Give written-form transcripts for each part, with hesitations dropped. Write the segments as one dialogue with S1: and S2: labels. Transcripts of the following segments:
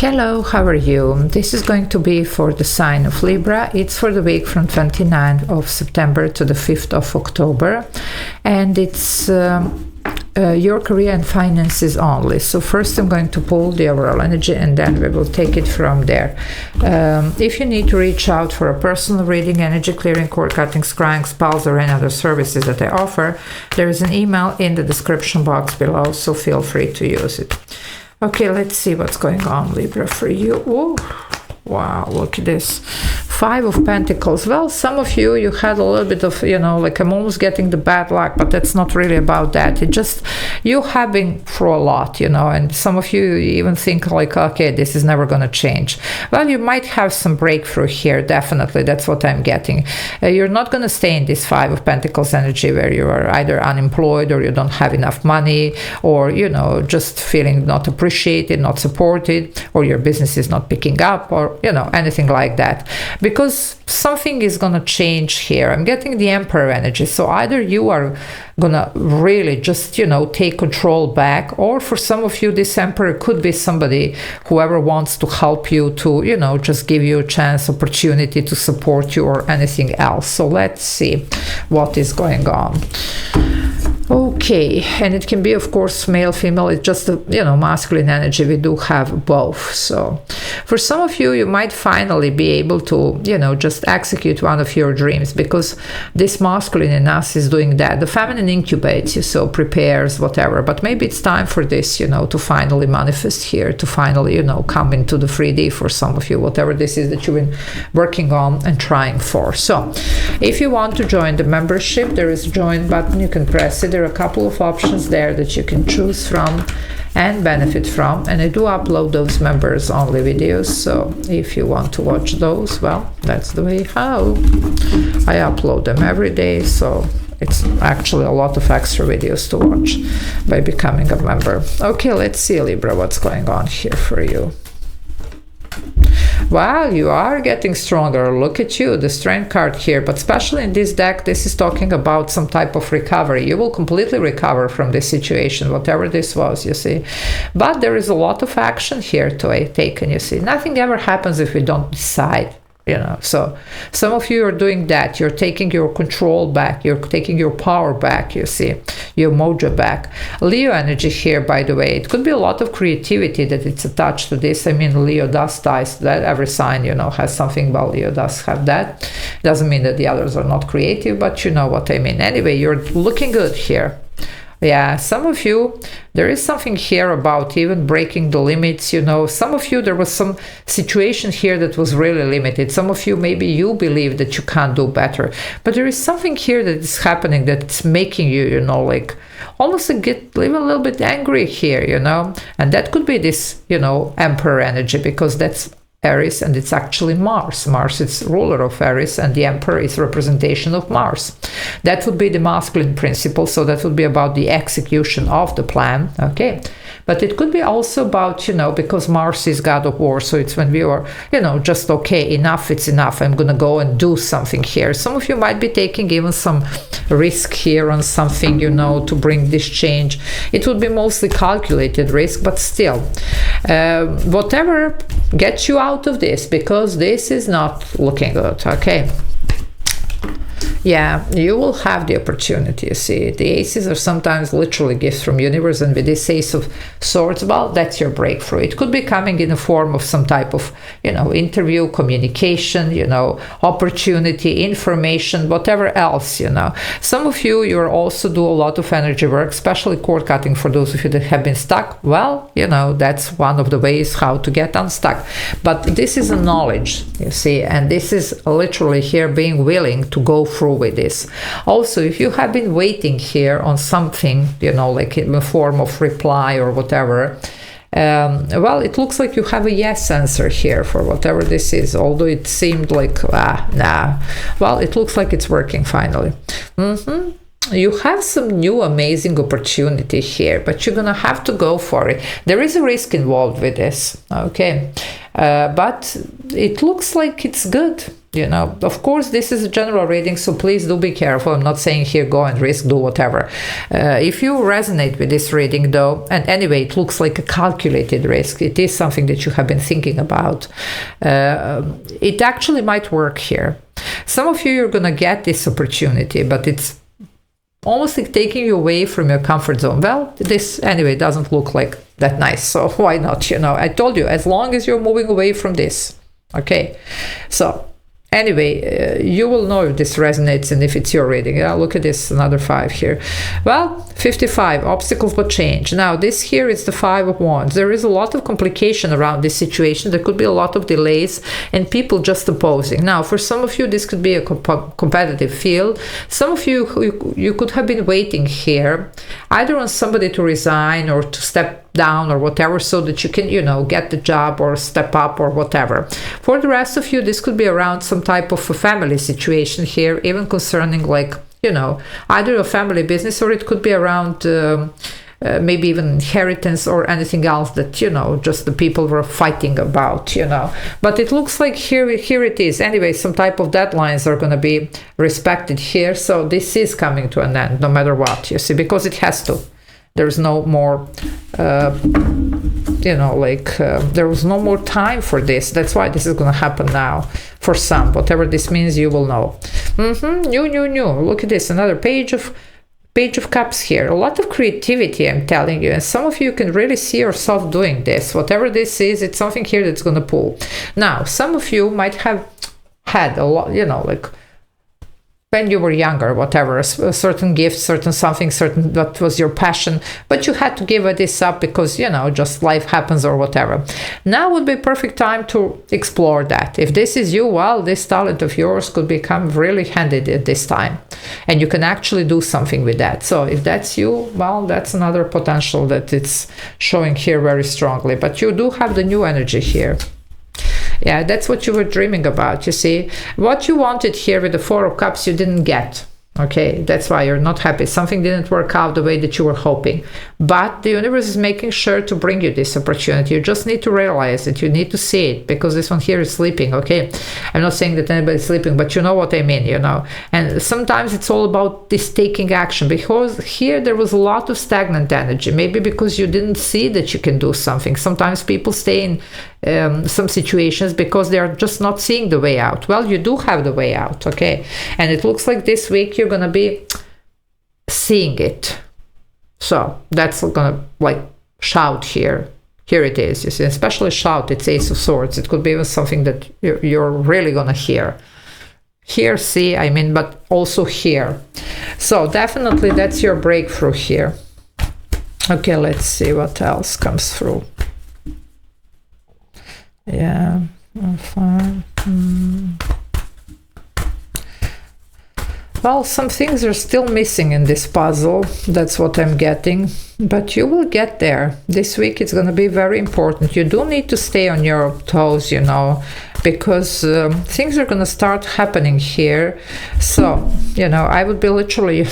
S1: Hello, how are you? This is going to be for the sign of Libra. It's for the week from 29th of September to the 5th of October, and it's your career and finances only. So first I'm going to pull the overall energy and then we will take it from there. If you need to reach out for a personal reading, energy clearing, cord cutting, scrying, spells, or any other services that I offer, there is an email in the description box below, so feel free to use it. Okay, let's see what's going on, Libra, for you. Ooh, wow, look at this. 5 of Pentacles. Well, some of you had a little bit of, like I'm almost getting the bad luck, but that's not really about that. It just, you have been through a lot, and some of you even think like, okay, this is never going to change. Well, you might have some breakthrough here, definitely. That's what I'm getting. You're not going to stay in this 5 of Pentacles energy where you are either unemployed or you don't have enough money or, just feeling not appreciated, not supported, or your business is not picking up or, anything like that. Because something is going to change here. I'm getting the Emperor energy. So either you are going to really just, take control back, or for some of you, this Emperor could be somebody, whoever wants to help you to, just give you a chance, opportunity to support you or anything else. So let's see what is going on. Okay, and it can be, of course, male, female. It's just a, masculine energy. We do have both. So for some of you, you might finally be able to, just execute one of your dreams, because this masculine in us is doing that. The feminine incubates you, so prepares, whatever. But maybe it's time for this, to finally manifest here, to finally, come into the 3D for some of you, whatever this is that you've been working on and trying for. So if you want to join the membership, there is a join button. You can press it. There are a couple of options there that you can choose from and benefit from, and I do upload those members only videos, so if you want to watch those, well, that's the way how I upload them every day. So it's actually a lot of extra videos to watch by becoming a member. Okay, let's see, Libra, what's going on here for you. Wow, you are getting stronger. Look at you, the Strength card here. But especially in this deck, this is talking about some type of recovery. You will completely recover from this situation, whatever this was, you see. But there is a lot of action here to take, and you see. Nothing ever happens if we don't decide. So some of you are doing that. You're taking your control back. You're taking your power back, you see, your mojo back. Leo energy here, by the way, it could be a lot of creativity that it's attached to this. I mean, Leo does ties to that. Every sign, has something, but Leo does have that. Doesn't mean that the others are not creative, but you know what I mean. Anyway, you're looking good here. Yeah, some of you, there is something here about even breaking the limits, Some of you, there was some situation here that was really limited. Some of you, maybe you believe that you can't do better. But there is something here that is happening that's making you, like almost get even a little bit angry here, And that could be this, Emperor energy, because that's Aries, and it's actually Mars. Mars is ruler of Aries, and the Emperor is representation of Mars. That would be the masculine principle, so that would be about the execution of the plan, okay? But it could be also about, because Mars is god of war, so it's when we are, just okay, enough, it's enough, I'm gonna go and do something here. Some of you might be taking even some risk here on something, to bring this change. It would be mostly calculated risk, but still, whatever gets you out of this, because this is not looking good, okay? Yeah, you will have the opportunity, you see. The aces are sometimes literally gifts from universe, and with this Ace of Swords, well, that's your breakthrough. It could be coming in the form of some type of, interview, communication, opportunity, information, whatever else, Some of you are also do a lot of energy work, especially cord cutting for those of you that have been stuck. Well, that's one of the ways how to get unstuck. But this is a knowledge, you see, and this is literally here being willing to go through with this. Also, if you have been waiting here on something, like in the form of reply or whatever, well, it looks like you have a yes answer here for whatever this is, although it seemed like, nah. Well, it looks like it's working finally. you have some new amazing opportunity here, but you're gonna have to go for it. There is a risk involved with this, okay? But it looks like it's good. You know, of course, this is a general reading, so please do be careful. I'm not saying here go and risk, do whatever. If you resonate with this reading, though, and anyway, it looks like a calculated risk. It is something that you have been thinking about. It actually might work here. Some of you, you're going to get this opportunity, but it's almost like taking you away from your comfort zone. Well, this anyway doesn't look like that nice, so why not? You know, I told you, as long as you're moving away from this. Okay, so anyway, you will know if this resonates and if it's your reading. Yeah, look at this, another 5 here. Well, 55, obstacles but change. Now, this here is the 5 of Wands. There is a lot of complication around this situation. There could be a lot of delays and people just opposing. Now, for some of you, this could be a competitive field. Some of you could have been waiting here, either on somebody to resign or to step down or whatever, so that you can, you know, get the job or step up or whatever. For the rest of you, this could be around some type of a family situation here, even concerning, like, you know, either a family business, or it could be around maybe even inheritance or anything else that, you know, just the people were fighting about, you know. But it looks like here it is. Anyway, some type of deadlines are going to be respected here. So this is coming to an end, no matter what, you see, because it has to. There's no more, you know, like, there was no more time for this. That's why this is going to happen now for some. Whatever this means, you will know. New. Look at this, another Page of Cups here. A lot of creativity, I'm telling you. And some of you can really see yourself doing this. Whatever this is, it's something here that's going to pull. Now, some of you might have had a lot, you know, like, when you were younger, whatever, a certain gift, certain something, certain that was your passion, but you had to give this up because, you know, just life happens or whatever. Now would be a perfect time to explore that. If this is you, well, this talent of yours could become really handy at this time, and you can actually do something with that. So if that's you, well, that's another potential that it's showing here very strongly. But you do have the new energy here. Yeah, that's what you were dreaming about, you see. What you wanted here with the 4 of Cups, you didn't get. Okay, that's why you're not happy. Something didn't work out the way that you were hoping. But the universe is making sure to bring you this opportunity. You just need to realize it. You need to see it, because this one here is sleeping, okay? I'm not saying that anybody's sleeping, but you know what I mean, you know. And sometimes it's all about this taking action, because here there was a lot of stagnant energy. Maybe because you didn't see that you can do something. Sometimes people stay in some situations because they're just not seeing the way out. Well, you do have the way out, okay? And it looks like this week you're gonna be seeing it. So that's gonna, like, shout here. Here it is, you see, especially shout. It's Ace of Swords. It could be even something that you're really gonna hear. Here, see, I mean, but also here. So definitely that's your breakthrough here. Okay, let's see what else comes through. Yeah, fine. Well, some things are still missing in this puzzle. That's what I'm getting. But you will get there. This week it's going to be very important. You do need to stay on your toes, you know, because things are going to start happening here. So, you know, I would be literally,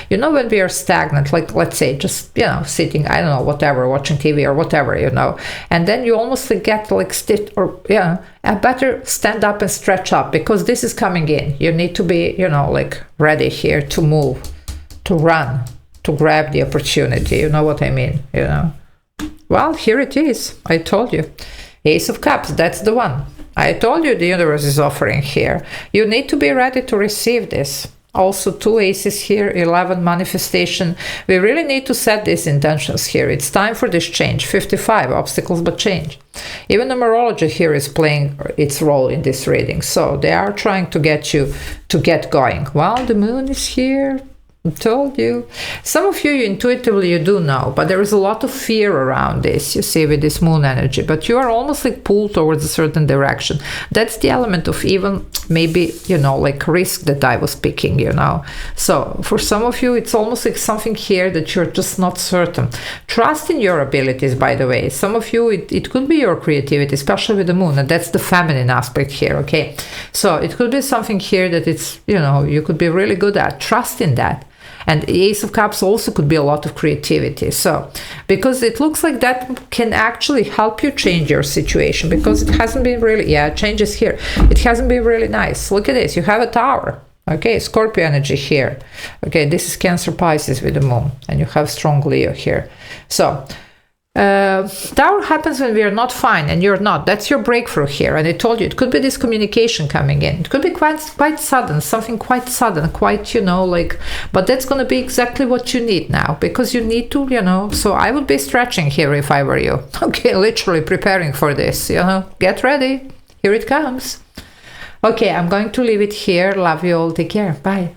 S1: you know, when we are stagnant, like, let's say, just, you know, sitting, I don't know, whatever, watching TV or whatever, you know, and then you almost get like stiff, or, yeah, I better stand up and stretch up, because this is coming in. You need to be, you know, like, ready here to move, to run, to grab the opportunity. You know what I mean, you know. Well, here it is. I told you. Ace of Cups, that's the one. I told you the universe is offering here. You need to be ready to receive this. Also 2 aces here, 11 manifestation. We really need to set these intentions here. It's time for this change. 55, obstacles but change. Even numerology here is playing its role in this reading. So they are trying to get you to get going. Well, the moon is here. I told you. Some of you intuitively, you do know, but there is a lot of fear around this, you see, with this moon energy. But you are almost like pulled towards a certain direction. That's the element of even maybe, you know, like risk that I was picking, you know. So for some of you, it's almost like something here that you're just not certain. Trust in your abilities, by the way. Some of you, it could be your creativity, especially with the moon, and that's the feminine aspect here, okay? So it could be something here that it's, you know, you could be really good at. Trust in that. And the Ace of Cups also could be a lot of creativity. So, because it looks like that can actually help you change your situation, because it hasn't been really, yeah, changes here. It hasn't been really nice. Look at this. You have a Tower. Okay, Scorpio energy here. Okay, this is Cancer Pisces with the moon. And you have strong Leo here. So, Tower happens when we are not fine and you're not. That's your breakthrough here. And I told you, it could be this communication coming in. It could be quite sudden, something quite sudden, quite, you know, like, but that's going to be exactly what you need now, because you need to, you know, so I would be stretching here if I were you. Okay, literally preparing for this, you know, get ready. Here it comes. Okay, I'm going to leave it here. Love you all. Take care. Bye.